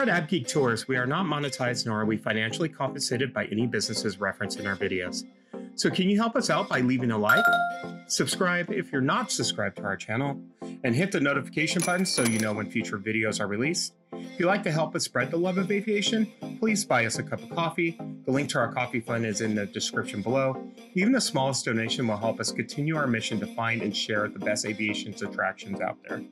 At AVGeek Tours, we are not monetized nor are we financially compensated by any businesses referenced in our videos. So can you help us out by leaving a like, subscribe if you're not subscribed to our channel, and hit the notification button so you know when future videos are released. If you'd like to help us spread the love of aviation, please buy us a cup of coffee. The link to our coffee fund is in the description below. Even the smallest donation will help us continue our mission to find and share the best aviation attractions out there.